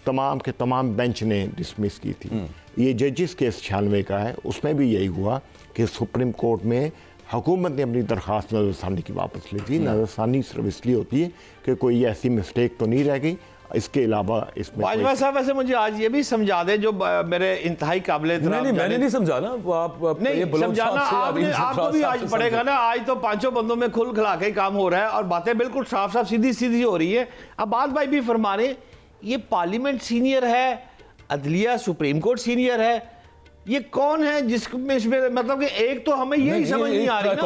तमाम के तमाम बेंच ने डिसमिस की थी। ये जजिस केस 96 का है, उसमें भी यही हुआ कि सुप्रीम कोर्ट में हुकूमत ने अपनी दरख्वास्त नज़रसानी की वापस ली थी। नज़रसानी सिर्फ इसलिए होती है कि कोई ऐसी मिस्टेक तो नहीं रह गई, इसके अलावा इसमें बाजवा साहब वैसे मुझे आज ये भी समझा दें जो मेरे इंतहाई काबिल मैंने नहीं समझा ना, आप नहीं समझाना, आपको भी आज पड़ेगा ना। आज तो 500 बंदों में खुल खिला के काम हो रहा है और बातें बिल्कुल साफ साफ सीधी सीधी हो रही है। अब बात भाई भी फरमा रहे, ये पार्लियामेंट सीनियर है, अदलिया सुप्रीम कोर्ट सीनियर है, ये कौन है जिसमें इसमें मतलब कि एक तो हमें यही समझ नहीं आ रही ना,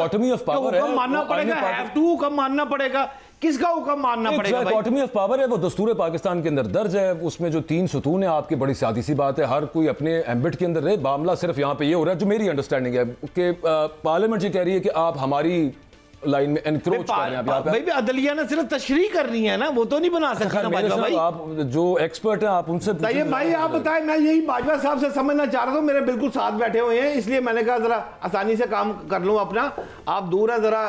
हुक्म मानना पड़ेगा, हैव टू हुक्म मानना पड़ेगा, किसका हुक्म मानना पड़ेगा? डायकोटमी ऑफ पावर है, वो दस्तूर पाकिस्तान के अंदर दर्ज है, उसमें जो 3 सुतून है आपकी बड़ी सादी सी बात है, हर कोई अपने एम्बिट के अंदर रहे। मामला सिर्फ यहाँ पे ये हो रहा है, जो मेरी अंडरस्टैंडिंग है कि पार्लियामेंट ये कह रही है कि आप हमारी लाइन में एनक्रोच कर रहे हैं। भाई अदलिया ने सिर्फ तशरीह करनी है ना, वो तो नहीं बना सकता भाई। आप जो एक्सपर्ट हैं आप उनसे बताइए भाई, आप बताएं। मैं यही बाजवा साहब से समझना चाह रहा था, मेरे बिल्कुल साथ बैठे हुए हैं, इसलिए मैंने कहा जरा आसानी से काम कर लूं अपना। आप दूर है, जरा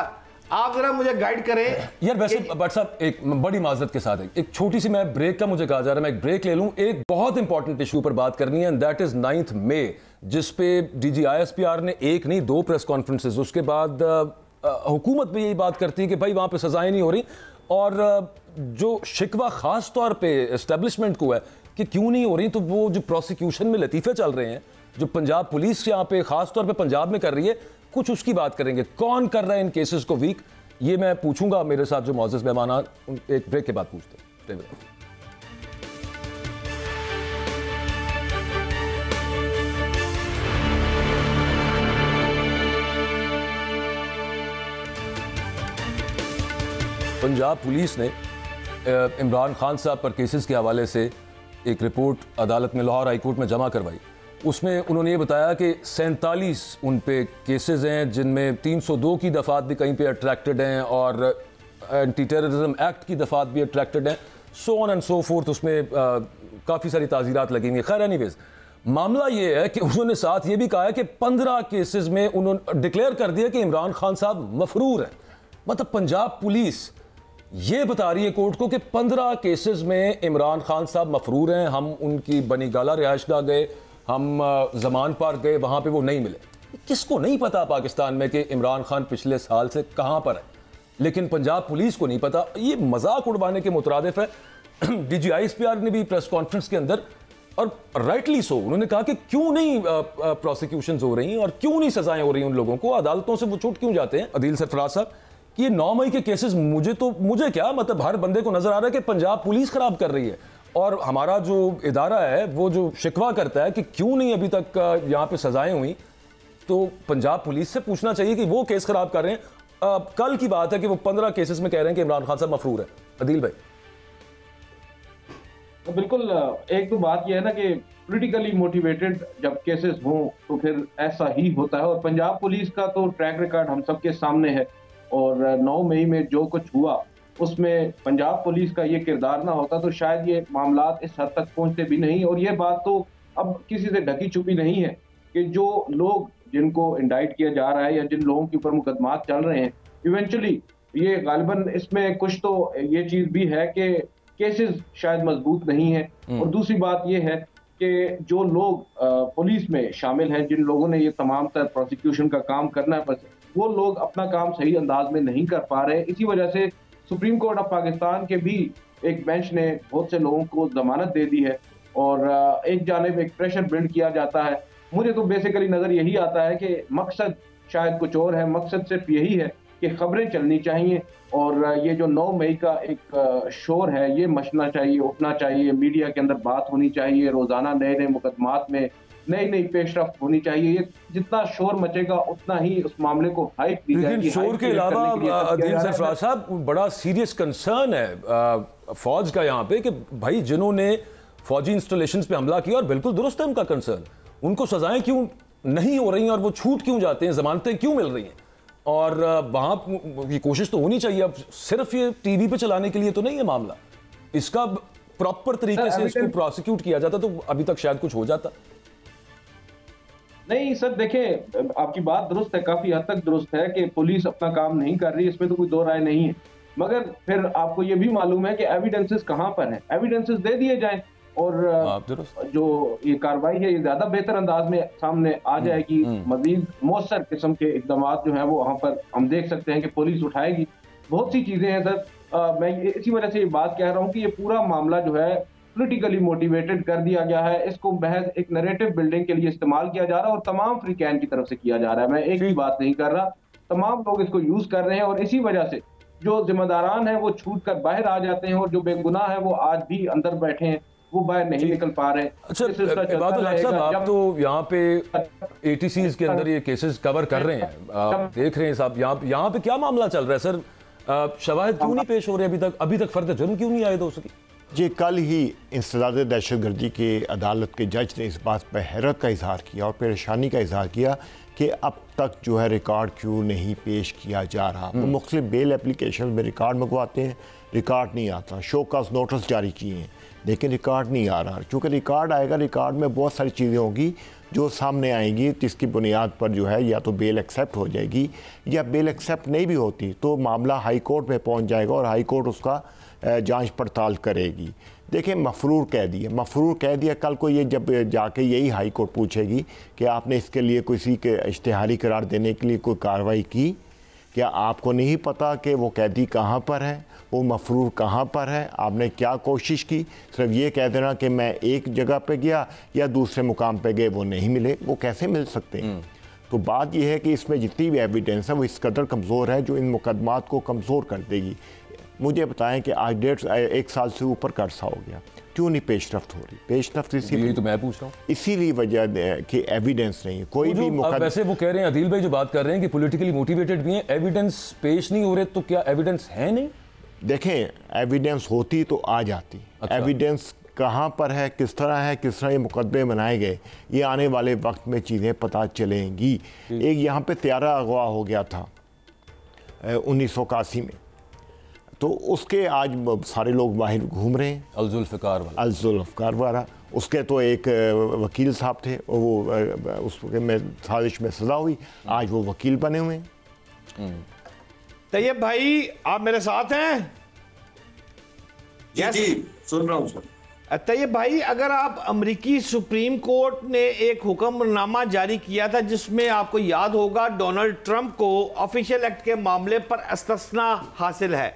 आप जरा मुझे गाइड करें यार। वैसे भट्ट साहब एक बड़ी माजरत के साथ एक छोटी सी, मैं ब्रेक का मुझे कहा जा रहा है, मैं एक ब्रेक ले लूं। एक बहुत इंपॉर्टेंट इशू पर बात करनी है, दैट इज 9 मई, जिस पे DG ISPR ने एक नहीं 2 प्रेस कॉन्फ्रेंसेस, उसके बाद हुकूमत भी यही बात करती है कि भाई वहाँ पे सजाएं नहीं हो रही, और जो शिकवा ख़ास तौर पे एस्टेब्लिशमेंट को है कि क्यों नहीं हो रही, तो वो जो प्रोसिक्यूशन में लतीफ़े चल रहे हैं जो पंजाब पुलिस यहाँ पे ख़ास तौर पे पंजाब में कर रही है, कुछ उसकी बात करेंगे। कौन कर रहा है इन केसेस को वीक, ये मैं पूछूंगा मेरे साथ जो मौजूद मेहमान, एक ब्रेक के बाद पूछते हैं। पंजाब पुलिस ने इमरान खान साहब पर केसेस के हवाले से एक रिपोर्ट अदालत में लाहौर हाई कोर्ट में जमा करवाई। उसमें उन्होंने ये बताया कि 47 उन पे केसेस हैं, जिनमें 302 की दफ़ात भी कहीं पे अट्रैक्टेड हैं और एंटी टेररिज्म एक्ट की दफ़ात भी अट्रैक्टेड हैं, so on and so fourth. उसमें काफ़ी सारी ताज़ीरात लगेंगी। खैर एनीवेज, मामला ये है कि उन्होंने साथ ये भी कहा है कि 15 केसेस में उन्होंने डिक्लेयर कर दिया कि इमरान खान साहब मफरूर हैं। मतलब पंजाब पुलिस ये बता रही है कोर्ट को कि 15 केसेस में इमरान खान साहब मफरूर हैं, हम उनकी बनी गाला रिहाइशगाह गए, हम जमान पार्क गए, वहाँ पे वो नहीं मिले। किसको नहीं पता पाकिस्तान में कि इमरान खान पिछले साल से कहाँ पर है, लेकिन पंजाब पुलिस को नहीं पता। ये मजाक उड़वाने के मुतरादिफ है। DG ISPR ने भी प्रेस कॉन्फ्रेंस के अंदर, और राइटली सो, उन्होंने कहा कि क्यों नहीं प्रोसिक्यूशंस हो रही और क्यों नहीं सजाएं हो रही उन लोगों को, अदालतों से वो छूट क्यों जाते हैं। अदील सरफराज साहब, ये 9 मई के केसेस, मुझे क्या मतलब, हर बंदे को नजर आ रहा है कि पंजाब पुलिस खराब कर रही है, और हमारा जो इदारा है वो जो शिकवा करता है कि क्यों नहीं अभी तक यहाँ पे सजाएं हुई, तो पंजाब पुलिस से पूछना चाहिए कि वो केस खराब कर रहे हैं। कल की बात है कि वो 15 केसेस में कह रहे हैं कि इमरान खान साहब मफरूर है। अदील भाई, तो बिल्कुल, एक तो बात यह है ना कि पॉलिटिकली मोटिवेटेड जब केसेस हों तो फिर ऐसा ही होता है, और पंजाब पुलिस का तो ट्रैक रिकॉर्ड हम सबके सामने है, और 9 मई में जो कुछ हुआ उसमें पंजाब पुलिस का ये किरदार ना होता तो शायद ये मामलात इस हद तक पहुंचते भी नहीं। और ये बात तो अब किसी से ढकी छुपी नहीं है कि जो लोग जिनको इंडाइट किया जा रहा है या जिन लोगों के ऊपर मुकदमात चल रहे हैं, इवेंचुअली ये गालिबन इसमें कुछ तो ये चीज भी है कि केसेस शायद मजबूत नहीं है। और दूसरी बात ये है कि जो लोग पुलिस में शामिल हैं, जिन लोगों ने ये तमाम तर प्रोसिक्यूशन का काम करना है, बस वो लोग अपना काम सही अंदाज में नहीं कर पा रहे। इसी वजह से सुप्रीम कोर्ट ऑफ पाकिस्तान के भी एक बेंच ने बहुत से लोगों को जमानत दे दी है और एक जानिब एक प्रेशर बिल्ड किया जाता है। मुझे तो बेसिकली नजर यही आता है कि मकसद शायद कुछ और है, मकसद सिर्फ यही है कि खबरें चलनी चाहिए और ये जो 9 मई का एक शोर है ये मचना चाहिए, उठना चाहिए, मीडिया के अंदर बात होनी चाहिए, रोजाना नए नए मुकदमात में नई नई पेशरफ्त होनी चाहिए। ये जितना शोर मचेगा उतना ही उस मामले को हाइप दी जाएगी। लेकिन शोर के अलावा अदील सरफराज साहब बड़ा सीरियस कंसर्न है फौज का यहाँ पे कि भाई जिन्होंने फौजी इंस्टॉलेशंस पे हमला किया, और बिल्कुल दुरुस्त है उनका कंसर्न, उनको सजाएं क्यों नहीं हो रही हैं और वो छूट क्यों जाते हैं, जमानतें क्यों मिल रही हैं? और वहां की कोशिश तो होनी चाहिए। अब सिर्फ ये टीवी पे चलाने के लिए तो नहीं है मामला, इसका प्रॉपर तरीके से इसको प्रोसिक्यूट किया जाता तो अभी तक शायद कुछ हो जाता। नहीं सर, देखें आपकी बात दुरुस्त है, काफी हद तक दुरुस्त है कि पुलिस अपना काम नहीं कर रही, इसमें तो कोई दो राय नहीं है। मगर फिर आपको ये भी मालूम है कि एविडेंसेस कहां पर हैं, एविडेंसेस दे दिए जाएं और जो ये कार्रवाई है ये ज्यादा बेहतर अंदाज में सामने आ जाएगी। मजीद मौसर किस्म के इकदाम जो है वो वहां पर हम देख सकते हैं कि पुलिस उठाएगी। बहुत सी चीजें हैं सर, मैं इसी वजह से ये बात कह रहा हूँ कि ये पूरा मामला जो है पॉलिटिकली मोटिवेटेड कर दिया गया है। इसको महज एक नैरेटिव बिल्डिंग के लिए इस्तेमाल किया जा रहा है और तमाम फ्रीकैन की तरफ से किया जा रहा है। मैं एक ही बात नहीं कर रहा, तमाम लोग इसको यूज कर रहे हैं और इसी वजह से जो जिम्मेदारान हैं वो छूट कर बाहर आ जाते हैं और जो बेगुनाह है वो आज भी अंदर बैठे हैं, वो बाहर नहीं निकल पा रहे। अच्छा आप तो यहाँ पे ATCs के अंदर ये केसेस कवर कर रहे हैं, आप देख रहे हैं साहब यहाँ पे क्या मामला चल रहा है सर? शवाहिद क्यों नहीं पेश हो रहे अभी तक फर्द जुर्म क्यों नहीं आए हो सके? जी, कल ही इंसदाद दहशतगर्दी के अदालत के जज ने इस बात पर हैरत का इजहार किया और परेशानी का इजहार किया कि अब तक जो है रिकॉर्ड क्यों नहीं पेश किया जा रहा। वो मुख्तलिफ बेल एप्लीकेशन में रिकॉर्ड मंगवाते हैं, रिकॉर्ड नहीं आता, शोकॉज नोटिस जारी किए हैं लेकिन रिकॉर्ड नहीं आ रहा। क्योंकि रिकॉर्ड आएगा, रिकॉर्ड में बहुत सारी चीज़ें होंगी जो सामने आएंगी जिसकी बुनियाद पर जो है या तो बेल एक्सेप्ट हो जाएगी या बेल एक्सेप्ट नहीं भी होती तो मामला हाई कोर्ट में पहुंच जाएगा और हाई कोर्ट उसका जांच पड़ताल करेगी। देखिए, मफरूर कह दिया, कल को ये जब जाके यही हाई कोर्ट पूछेगी कि आपने इसके लिए किसी के इश्तिहारी करार देने के लिए कोई कार्रवाई की, क्या आपको नहीं पता कि वो कैदी कहाँ पर है, वो मफरूर कहाँ पर है, आपने क्या कोशिश की? सिर्फ ये कह देना कि मैं एक जगह पे गया या दूसरे मुकाम पे गए, वो नहीं मिले, वो कैसे मिल सकते हैं? तो बात यह है कि इसमें जितनी भी एविडेंस है वो इस कदर कमज़ोर है जो इन मुकदमात को कमज़ोर कर देगी। मुझे बताएं कि आज 1 साल से ऊपर का अरसा हो गया, क्यों नहीं पेशरफ्त हो रही? पेशरफ्त इसीलिए तो मैं पूछ रहा हूँ, इसीलिए वजह कि एविडेंस नहीं है कोई भी वैसे वो कह रहे हैं अदील भाई जो बात कर रहे हैं कि पॉलिटिकली मोटिवेटेड भी हैं, एविडेंस पेश नहीं हो रहे, तो क्या एविडेंस है नहीं? देखें, एविडेंस होती तो आ जाती। अच्छा। एविडेंस कहाँ पर है, किस तरह ये मुकदमे बनाए गए, ये आने वाले वक्त में चीज़ें पता चलेंगी। एक यहाँ पे त्यारा अगवा हो गया था 1981 में, तो उसके आज सारे लोग बाहर घूम रहे हैं। अल-जुल्फ़िकार वाला, उसके तो एक वकील साहब थे, वो उसके में साजिश में सज़ा हुई, आज वो वकील बने हुए हैं। तैयब भाई, आप मेरे साथ हैं? जी, सुन रहा हूँ सर। तैयब भाई, अगर आप अमेरिकी सुप्रीम कोर्ट ने एक हुक्मनामा जारी किया था जिसमें आपको याद होगा डोनाल्ड ट्रंप को ऑफिशियल एक्ट के मामले पर इस्तिस्ना हासिल है।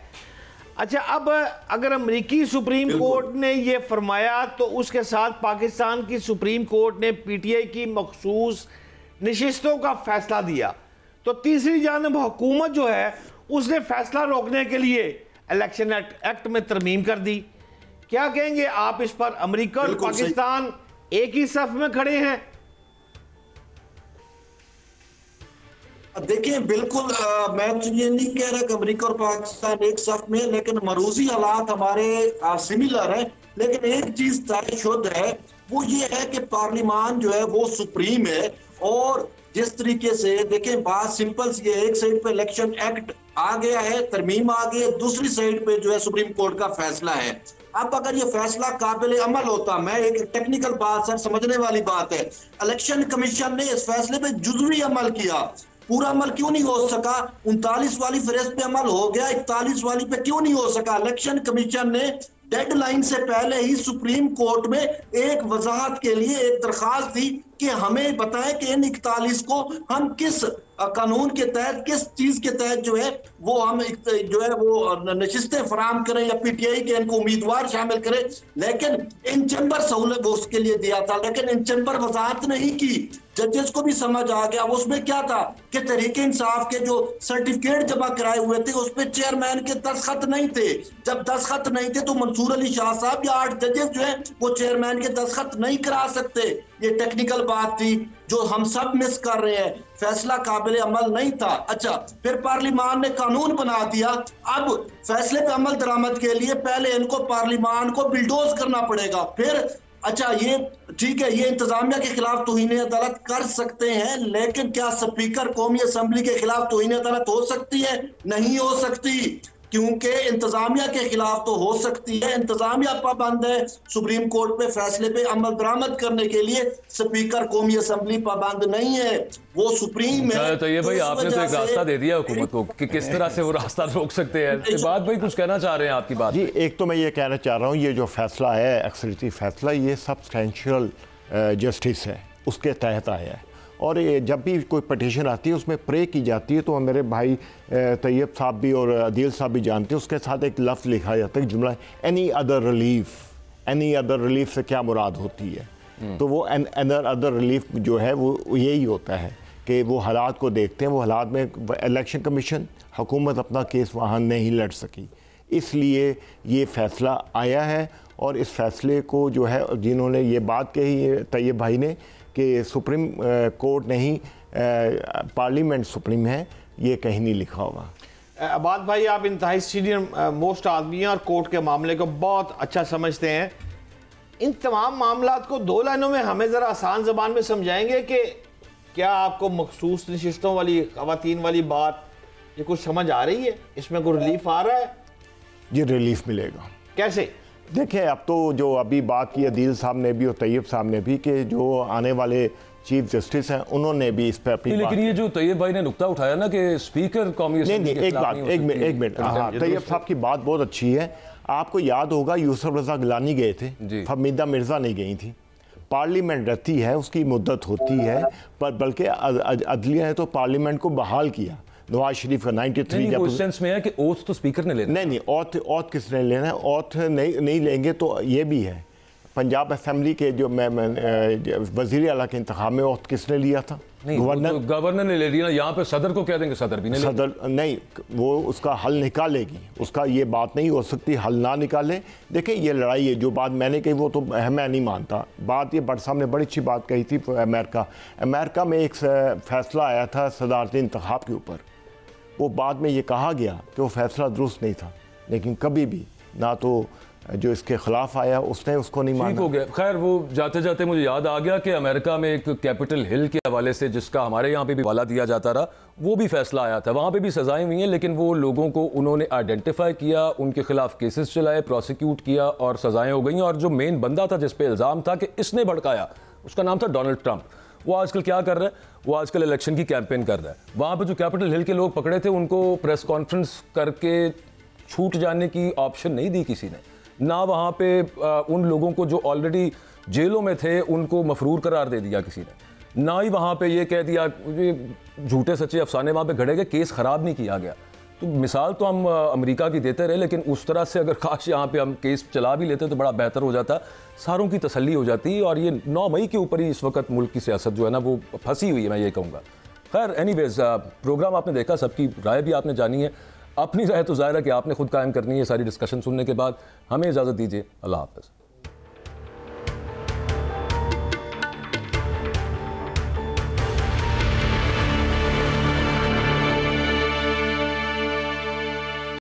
अच्छा, अब अगर अमेरिकी सुप्रीम कोर्ट ने यह फरमाया तो उसके साथ पाकिस्तान की सुप्रीम कोर्ट ने PTI की मखसूस नशिस्तों का फैसला दिया, तो तीसरी जानब हुकूमत जो है उसने फैसला रोकने के लिए इलेक्शन एक्ट में तरमीम कर दी। क्या कहेंगे आप इस पर? अमेरिका और पाकिस्तान एक ही सफ में खड़े हैं। देखिए, बिल्कुल मैं तो ये नहीं कह रहा कि अमेरिका और पाकिस्तान एक सफ में, लेकिन मरूजी हालात हमारे सिमिलर है। लेकिन एक चीज तयशुद है, वो ये है कि पार्लियामान जो है वो सुप्रीम है और जिस तरीके से देखें, बात सिंपल सी है, एक साइड पे इलेक्शन एक्ट आ गया है, तरमीम आ गई है, दूसरी साइड पे जो है सुप्रीम कोर्ट का फैसला है। अब अगर ये फैसला काबिल अमल होता, मैं एक टेक्निकल बात सर समझने वाली बात है, इलेक्शन कमीशन ने इस फैसले पे जुज़वी अमल किया, पूरा अमल क्यों नहीं हो सका? 39 वाली फहरिस्त पे अमल हो गया, 41 वाली पे क्यों नहीं हो सका? इलेक्शन कमीशन ने डेडलाइन से पहले ही सुप्रीम कोर्ट में एक वजाहत के लिए एक दरखास्त दी कि हमें बताएं कि इन 41 को हम किस कानून के तहत, किस चीज के तहत जो है वो हम जो है वो नशिस्तें फराम करें या पीटीआई के इनको उम्मीदवार शामिल करें। लेकिन इन चैम्बर सहूलत वो उसके लिए दिया था, लेकिन इन चैम्बर वजाहत नहीं की। जजेस को भी समझ आ गया उसमें क्या था कि तहरीक इंसाफ के जो सर्टिफिकेट जमा कराए हुए थे उस पर चेयरमैन के दस्तखत नहीं थे। जब दस्तखत नहीं थे तो मंसूर अली शाह साहब या 8 जजेस जो है वो चेयरमैन के दस्तखत नहीं करा सकते। ये टेक्निकल बात थी जो हम सब मिस कर रहे हैं, फैसला काबिल अमल नहीं था। अच्छा, फिर पार्लिमान ने कानून बना दिया, अब फैसले पे अमल दरामद के लिए पहले इनको पार्लिमान को बिल्डोज करना पड़ेगा। फिर अच्छा, ये ठीक है, ये इंतजामिया के खिलाफ तौहीन अदालत कर सकते हैं, लेकिन क्या स्पीकर कौमी असम्बली के खिलाफ तौहीन अदालत हो सकती है? नहीं हो सकती, क्योंकि इंतजामिया के खिलाफ तो हो सकती है। इंतजामिया पाबंद है सुप्रीम कोर्ट पे फैसले पे अमल दरामद करने के लिए, स्पीकर कौमी असम्बली पाबंद नहीं है, वो सुप्रीम है। तो ये भाई आपने तो एक रास्ता दे दिया हुकूमत को कि किस तरह से वो रास्ता रोक सकते हैं। बात भाई कुछ कहना चाह रहे हैं आपकी बात? जी, एक तो मैं ये कहना चाह रहा हूँ, ये जो फैसला है एक्सरेटरी फैसला, ये सब्सटेंशियल जस्टिस है, उसके तहत आया है। और ये जब भी कोई पटिशन आती है उसमें प्रे की जाती है, तो मेरे भाई तैयब साहब भी और अदील साहब भी जानते हैं, उसके साथ एक लफ्ज़ लिखा जाता है, जुमला any other relief. Any other relief से क्या मुराद होती है? तो वो अदर रिलीफ जो है वो यही होता है कि वो हालात को देखते हैं, वो हालात में इलेक्शन कमीशन हुकूमत अपना केस वहाँ नहीं लड़ सकी, इसलिए ये फ़ैसला आया है। और इस फैसले को जो है जिन्होंने ये बात कही तैयब भाई ने कि सुप्रीम कोर्ट नहीं पार्लियामेंट सुप्रीम है, ये कहीं नहीं लिखा हुआ। अबाद भाई, आप इंतहाई सीनियर मोस्ट आदमी हैं और कोर्ट के मामले को बहुत अच्छा समझते हैं। इन तमाम मामलात को 2 लाइनों में हमें ज़रा आसान ज़बान में समझाएंगे कि क्या आपको मखसूस नशिस्तों वाली, ख़वातीन वाली बात ये कुछ समझ आ रही है? इसमें कोई रिलीफ आ रहा है? ये रिलीफ मिलेगा। कैसे? देखिए, अब तो जो अभी बात की अदील साहब ने भी और तैयब साहब ने भी कि जो आने वाले चीफ जस्टिस हैं उन्होंने भी इस पर अपनी लेकिन ये जो तैयब भाई ने नुक्ता उठाया ना कि स्पीकर कौमी नहीं, एक मिनट हाँ, तैयब साहब की बात बहुत अच्छी है। आपको याद होगा यूसुफ रजा गिलानी गए थे, हमीदा मिर्जा नहीं गई थी। पार्लियामेंट रहती है, उसकी मुद्दत होती है, पर बल्कि अदलिया ने तो पार्लियामेंट को बहाल किया। नवाज शरीफ का 93 जब उस सेंस में है कि ओथ तो स्पीकर ने लेना। नहीं, ओथ किसने लेना है? ओथ नहीं लेंगे तो ये भी है, पंजाब असेंबली के जो वज़ीर आला के इंतखाब में ओथ किसने लिया था? गवर्नर ने ले लिया। यहाँ पे सदर को कह देंगे, सदर भी नहीं, सदर नहीं, वो उसका हल निकालेगी, उसका ये बात नहीं हो सकती हल ना निकाले। देखिए, ये लड़ाई है, जो बात मैंने कही वो तो मैं नहीं मानता। बात ये बट साहब ने बड़ी अच्छी बात कही थी। अमेरिका में एक फैसला आया था सदारती इंतखाब के ऊपर, वो बाद में ये कहा गया कि वो फैसला दुरुस्त नहीं था, लेकिन कभी भी ना तो जो इसके खिलाफ आया उसने उसको नहीं माना। ठीक हो गया। खैर, वो जाते जाते मुझे याद आ गया कि अमेरिका में एक कैपिटल हिल के हवाले से, जिसका हमारे यहाँ पे भी हवाला दिया जाता रहा, वो भी फैसला आया था। वहाँ पे भी सजाएं हुई हैं, लेकिन वो लोगों को उन्होंने आइडेंटिफाई किया, उनके खिलाफ केसेस चलाए, प्रोसिक्यूट किया और सजाएं हो गई। और जो मेन बंदा था जिस पे इल्ज़ाम था कि इसने भड़काया, उसका नाम था डोनाल्ड ट्रंप। वो आजकल क्या कर रहा है? वो आजकल इलेक्शन की कैंपेन कर रहा है। वहाँ पे जो कैपिटल हिल के लोग पकड़े थे, उनको प्रेस कॉन्फ्रेंस करके छूट जाने की ऑप्शन नहीं दी किसी ने। ना वहाँ पे उन लोगों को जो ऑलरेडी जेलों में थे उनको मफरूर करार दे दिया किसी ने। ना ही वहाँ पे ये कह दिया, झूठे सच्चे अफसाने वहाँ पे घड़े गए, केस ख़राब नहीं किया गया। तो मिसाल तो हम अमेरिका की देते रहे, लेकिन उस तरह से अगर काश यहाँ पे हम केस चला भी लेते तो बड़ा बेहतर हो जाता, सारों की तसल्ली हो जाती। और ये 9 मई के ऊपर ही इस वक्त मुल्क की सियासत जो है ना वो फंसी हुई है, मैं ये कहूँगा। खैर, एनीवेज, प्रोग्राम आपने देखा, सबकी राय भी आपने जानी है। अपनी राय तो ज़ाहिर है कि आपने खुद कायम करनी है सारी डिस्कशन सुनने के बाद। हमें इजाज़त दीजिए, अल्लाह हाफ़िज़।